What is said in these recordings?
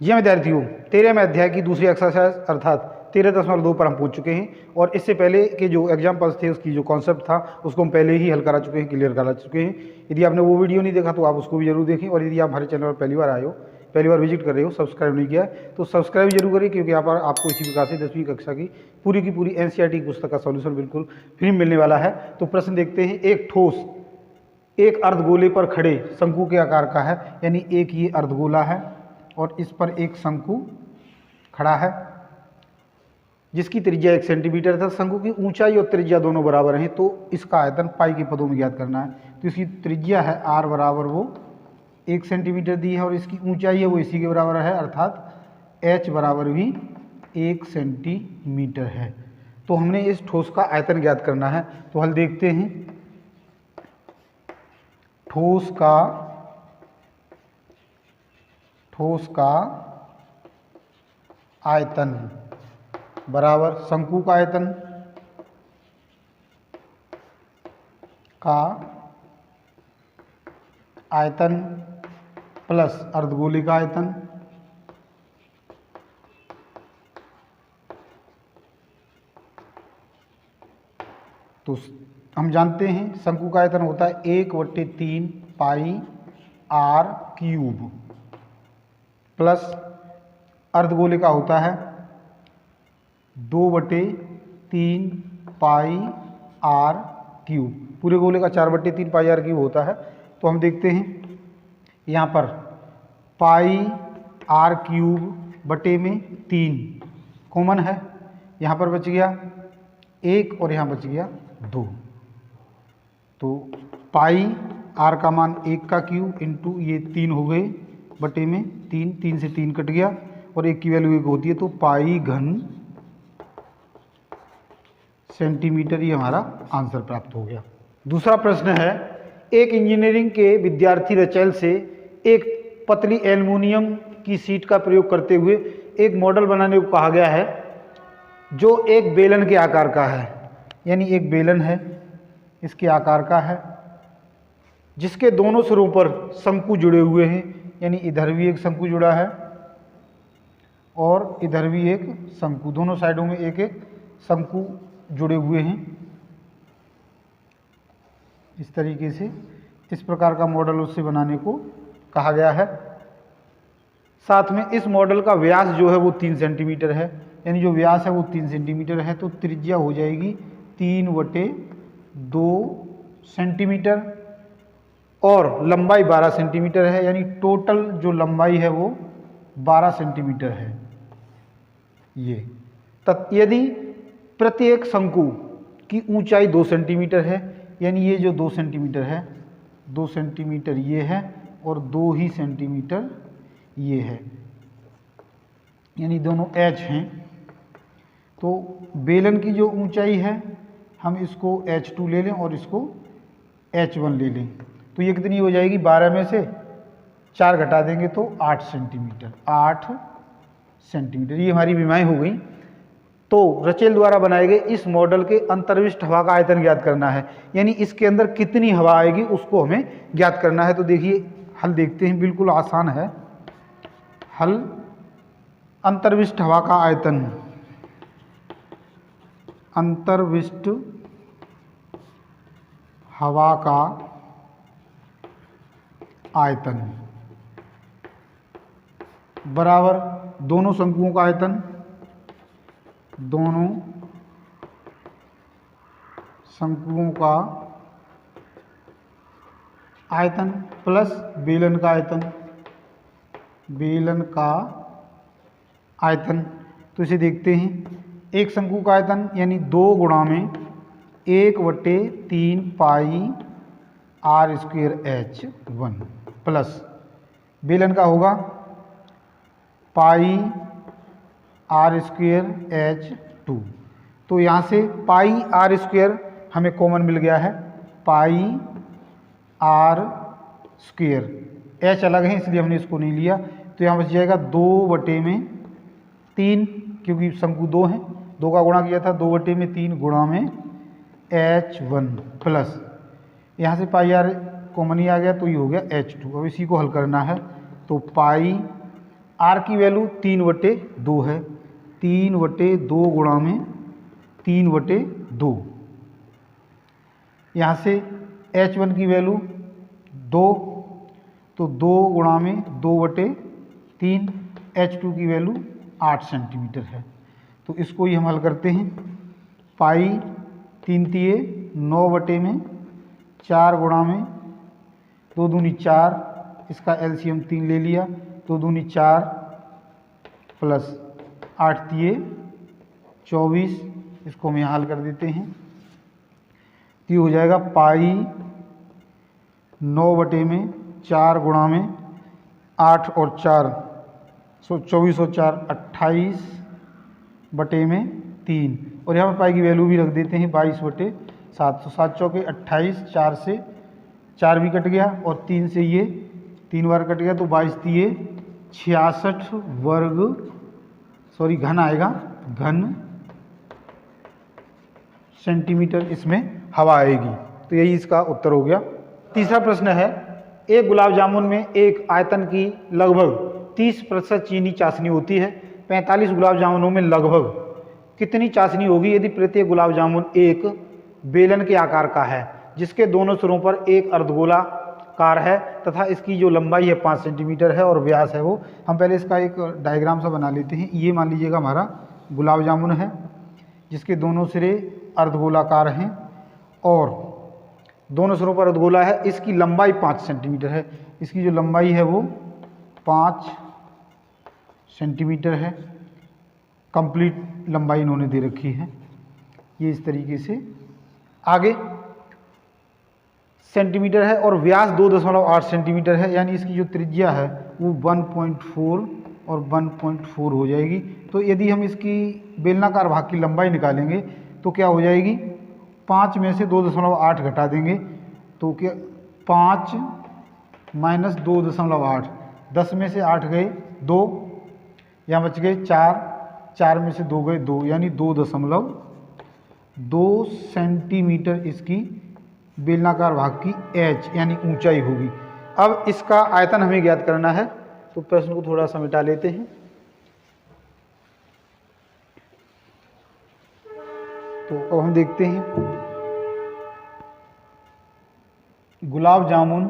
जी विद्यार्थियों, 13वें अध्याय की दूसरी एक्सरसाइज अर्थात 13.2 पर हम पहुंच चुके हैं और इससे पहले के जो एग्जाम्पल्स थे उसकी जो कॉन्सेप्ट था उसको हम पहले ही हल करा चुके हैं, क्लियर करा चुके हैं। यदि आपने वो वीडियो नहीं देखा तो आप उसको भी जरूर देखें और यदि आप हमारे चैनल पर पहली बार आए हो, पहली बार विजिट कर रहे हो, सब्सक्राइब नहीं किया है तो सब्सक्राइब जरूर करें, क्योंकि यहाँ पर आपको इसी प्रकार से 10वीं कक्षा की पूरी NCERT पुस्तक का सॉल्यूशन बिल्कुल फ्री मिलने वाला है। तो प्रश्न देखते हैं। एक ठोस एक अर्धगोले पर खड़े शंकु के आकार का है, यानी एक ये अर्धगोला है और इस पर एक शंकु खड़ा है जिसकी त्रिज्या 1 सेंटीमीटर था। शंकु की ऊंचाई और त्रिज्या दोनों बराबर हैं, तो इसका आयतन पाई के पदों में ज्ञात करना है। तो इसकी त्रिज्या है r बराबर वो 1 सेंटीमीटर दी है और इसकी ऊंचाई है वो इसी के बराबर है, अर्थात h बराबर भी 1 सेंटीमीटर है। तो हमने इस ठोस का आयतन ज्ञात करना है। तो हल देखते हैं। ठोस का आयतन बराबर शंकु का आयतन प्लस अर्धगोले का आयतन तो हम जानते हैं शंकु का आयतन होता है 1/3 पाई r क्यूब प्लस अर्धगोले का होता है 2/3 पाई r क्यूब। पूरे गोले का 4/3 पाई r क्यूब होता है। तो हम देखते हैं यहाँ पर पाई r क्यूब बटे में 3 कॉमन है, यहाँ पर बच गया 1 और यहाँ बच गया 2। तो पाई r का मान 1 का क्यूब इंटू ये 3 हो गए बटे में 3 से 3 कट गया और 1 की वैल्यू 1 होती है, तो पाई घन सेंटीमीटर ये हमारा आंसर प्राप्त हो गया। दूसरा प्रश्न है। एक इंजीनियरिंग के विद्यार्थी रचेल से एक पतली एल्युमिनियम की शीट का प्रयोग करते हुए एक मॉडल बनाने को कहा गया है जो एक बेलन के आकार का है, यानी एक बेलन है इसके आकार का है जिसके दोनों सिरों पर शंकु जुड़े हुए हैं, यानी इधर भी एक शंकु जुड़ा है और इधर भी एक शंकु, दोनों साइडों में एक एक शंकु जुड़े हुए हैं। इस तरीके से इस प्रकार का मॉडल उससे बनाने को कहा गया है। साथ में इस मॉडल का व्यास जो है वो 3 सेंटीमीटर है, यानी जो व्यास है वो 3 सेंटीमीटर है, तो त्रिज्या हो जाएगी 3/2 सेंटीमीटर और लंबाई 12 सेंटीमीटर है, यानी टोटल जो लंबाई है वो 12 सेंटीमीटर है। ये यदि प्रत्येक शंकु की ऊंचाई 2 सेंटीमीटर है, यानी ये जो 2 सेंटीमीटर है 2 सेंटीमीटर ये है और 2 ही सेंटीमीटर ये है, यानी दोनों h हैं। तो बेलन की जो ऊंचाई है हम इसको h2 ले लें और इसको h1 ले लें, तो ये कितनी हो जाएगी, 12 में से 4 घटा देंगे तो 8 सेंटीमीटर ये हमारी विमाएँ हो गई। तो रचेल द्वारा बनाए गए इस मॉडल के अंतर्विष्ट हवा का आयतन ज्ञात करना है, यानी इसके अंदर कितनी हवा आएगी उसको हमें ज्ञात करना है। तो देखिए हल देखते हैं, बिल्कुल आसान है हल। अंतर्विष्ट हवा का आयतन, अंतर्विष्ट हवा का आयतन बराबर दोनों शंकुओं का आयतन, दोनों शंकुओं का आयतन प्लस बेलन का आयतन। तो इसे देखते हैं। एक शंकु का आयतन यानी 2 गुणा में 1/3 पाई r² h1 प्लस बेलन का होगा पाई r² h2। तो यहाँ से पाई r² हमें कॉमन मिल गया है, पाई r² h अलग है इसलिए हमने इसको नहीं लिया, तो यहाँ बच जाएगा 2/3 क्योंकि शंकु 2 हैं, 2 का गुणा किया था, 2/3 गुणा में h1 प्लस यहाँ से पाई r कॉमन ही आ गया तो ये हो गया h2। अब इसी को हल करना है तो पाई आर की वैल्यू 3/2 है, 3/2 गुणा में 3/2। यहाँ से H1 की वैल्यू 2, तो 2 गुणा में 2/3। H2 की वैल्यू 8 सेंटीमीटर है। तो इसको ही हम हल करते हैं। पाई 3 तिये 9 में 4 गुणा में 2 दूनी 4, इसका एलसीएम 3 ले लिया, 2 दूनी 4 प्लस 8 तिये 24, इसको हम यहाँ हल कर देते हैं। तो ये हो जाएगा पाई 9 में 4 गुणा में 8 और 4 24 और 4 28 में 3, और यहाँ पर पाई की वैल्यू भी रख देते हैं 22/7। तो 7 चौके 28, 4 से 4 भी कट गया और 3 से ये 3 बार कट गया, तो 22 तिये 66 घन आएगा, घन सेंटीमीटर इसमें हवा आएगी। तो यही इसका उत्तर हो गया। तीसरा प्रश्न है, एक गुलाब जामुन में एक आयतन की लगभग 30% चीनी चाशनी होती है। 45 गुलाब जामुनों में लगभग कितनी चाशनी होगी यदि प्रत्येक गुलाब जामुन एक बेलन के आकार का है, जिसके दोनों सिरों पर एक अर्धगोलाकार है तथा इसकी जो लंबाई है 5 सेंटीमीटर है और व्यास है वो। हम पहले इसका एक डायग्राम सा बना लेते हैं। ये मान लीजिएगा हमारा गुलाब जामुन है जिसके दोनों सिरे अर्धगोलाकार हैं और दोनों सिरों पर अर्धगोला है। इसकी लंबाई 5 सेंटीमीटर है। इसकी जो लंबाई है वो 5 सेंटीमीटर है। कंप्लीट लंबाई इन्होंने दे रखी है। ये इस तरीके से आगे सेंटीमीटर है और व्यास 2.8 सेंटीमीटर है, यानी इसकी जो त्रिज्या है वो 1.4 और 1.4 हो जाएगी। तो यदि हम इसकी बेलनाकार भाग की लंबाई निकालेंगे तो क्या हो जाएगी, 5 में से 2.8 घटा देंगे तो क्या 5 माइनस 2.8, 10 में से 8 गए 2, यहाँ बच गए 4, 4 में से 2 गए 2, यानी 2.2 सेंटीमीटर इसकी बेलनाकार भाग की एच यानी ऊंचाई होगी। अब इसका आयतन हमें ज्ञात करना है, तो प्रश्न को थोड़ा सा मिटा लेते हैं। तो अब हम देखते हैं गुलाब जामुन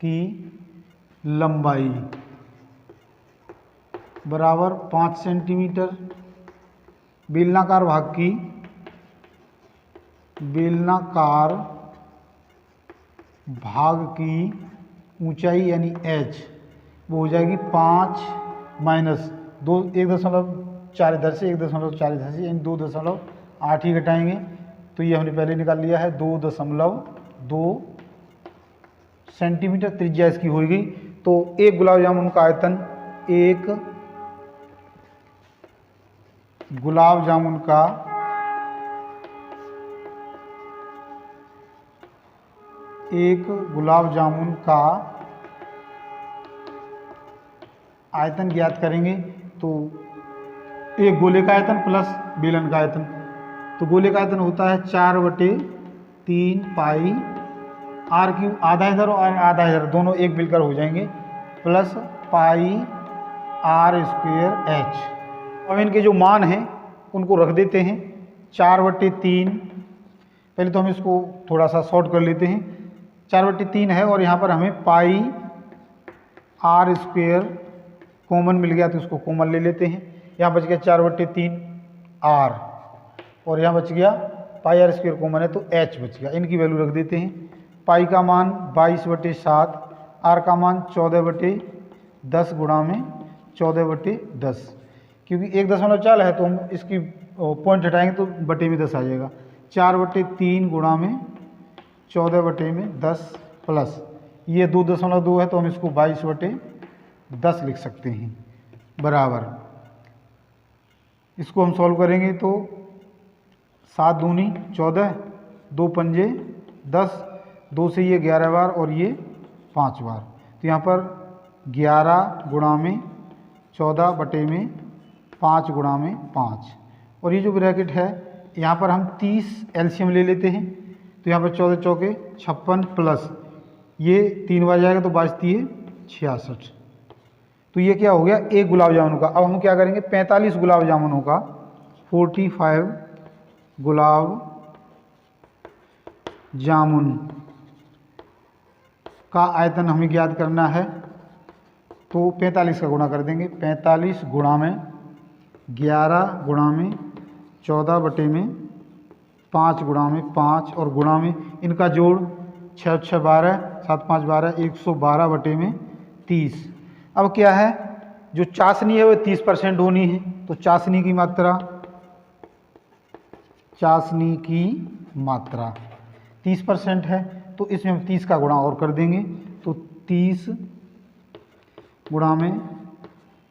की लंबाई बराबर 5 सेंटीमीटर, बेलनाकार भाग की ऊंचाई यानी h वो हो जाएगी 5 माइनस 2, 1.4 इधर से 1.4 इधर से, यानी 2.8 ही घटाएंगे। तो ये हमने पहले निकाल लिया है 2.2 सेंटीमीटर त्रिज्या इसकी हो गई। तो एक गुलाब जामुन का आयतन, एक गुलाब जामुन का आयतन ज्ञात करेंगे तो एक गोले का आयतन प्लस बेलन का आयतन। तो गोले का आयतन होता है 4/3 पाई r3, आधा इधर और आधा इधर दोनों एक मिलकर हो जाएंगे, प्लस पाई r² h। अब इनके जो मान हैं उनको रख देते हैं। 4/3, पहले तो हम इसको थोड़ा सा शॉर्ट कर लेते हैं। 4/3 है और यहाँ पर हमें पाई r² कॉमन मिल गया तो इसको कॉमन ले लेते हैं। यहाँ बच गया 4/3 r और यहाँ बच गया पाई r² कॉमन है तो h बच गया। इनकी वैल्यू रख देते हैं। पाई का मान 22/7, r का मान 14/10 गुणा में 14/10, क्योंकि 1.4 है तो हम इसकी पॉइंट हटाएंगे तो बटे में 10 आ जाएगा। 4/3 गुणा में 14/10 प्लस ये 2.2 है तो हम इसको 22/10 लिख सकते हैं, बराबर। इसको हम सॉल्व करेंगे तो 7 दूनी 14, 2 पंजे 10, 2 से ये 11 बार और ये 5 बार। तो यहाँ पर 11 गुणा में 14 बटे में 5 गुणा में 5, और ये जो ब्रैकेट है यहाँ पर हम 30 एलसीएम ले लेते हैं, तो यहाँ पर 14 चौके 56 प्लस ये 3 बार जाएगा तो बचती है 66। तो ये क्या हो गया, एक गुलाब जामुन का। अब हम क्या करेंगे, 45 गुलाब जामुनों का, 45 गुलाब जामुन का आयतन हमें ज्ञात करना है। तो 45 का गुणा कर देंगे, 45 गुणा में 11 गुणा में 14 बटे में 5 गुणा में 5 और गुणा में इनका जोड़ 6 6 12 7 5 12 112 बटे में 30। अब क्या है, जो चाशनी है वो 30% होनी है, तो चाशनी की मात्रा 30% है, तो इसमें हम 30 का गुणा और कर देंगे। तो 30 गुणा में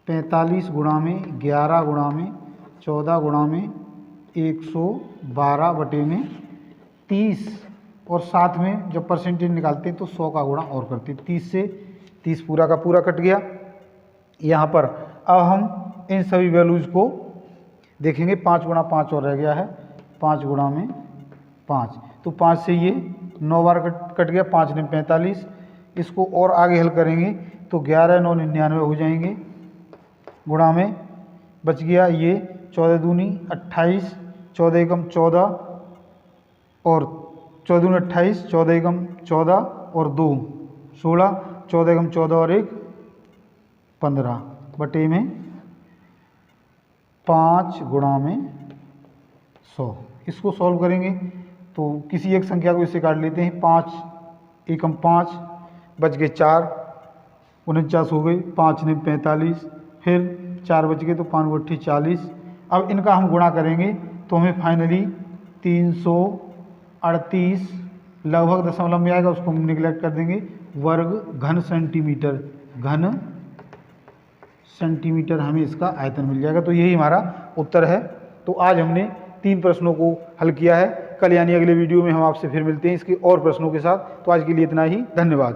45 गुणा में 11 गुणा में 14 गुणा में 112 बटे में 30 और साथ में जब परसेंटेज निकालते हैं तो 100 का गुणा और करते हैं। 30 से 30 पूरा का पूरा कट गया। यहाँ पर अब हम इन सभी वैल्यूज़ को देखेंगे। 5 गुणा 5 और रह गया है, 5 गुणा में 5, तो 5 से ये 9 बार कट गया, 5 ने 45। इसको और आगे हल करेंगे तो 11 9 99 हो जाएंगे, गुणा में बच गया ये 14 दूनी 28, 14 एकम 14 और 14 दूनी 28, 14 एकम 14 और 2 16, 14 एकम 14 और 1 15 बटे में 5 गुणा में 100। इसको सॉल्व करेंगे तो किसी एक संख्या को इससे काट लेते हैं। 5 एकम 5 बच गए 4, 49 हो गई, 5 ने 45, फिर 4 बच गए तो 5 गुट्ठी 40। अब इनका हम गुणा करेंगे तो हमें फाइनली 338 लगभग दशमलव में आएगा, उसको हम निगलेक्ट कर देंगे, वर्ग घन सेंटीमीटर हमें इसका आयतन मिल जाएगा। तो यही हमारा उत्तर है। तो आज हमने 3 प्रश्नों को हल किया है। कल यानी अगले वीडियो में हम आपसे फिर मिलते हैं इसके और प्रश्नों के साथ। तो आज के लिए इतना ही, धन्यवाद।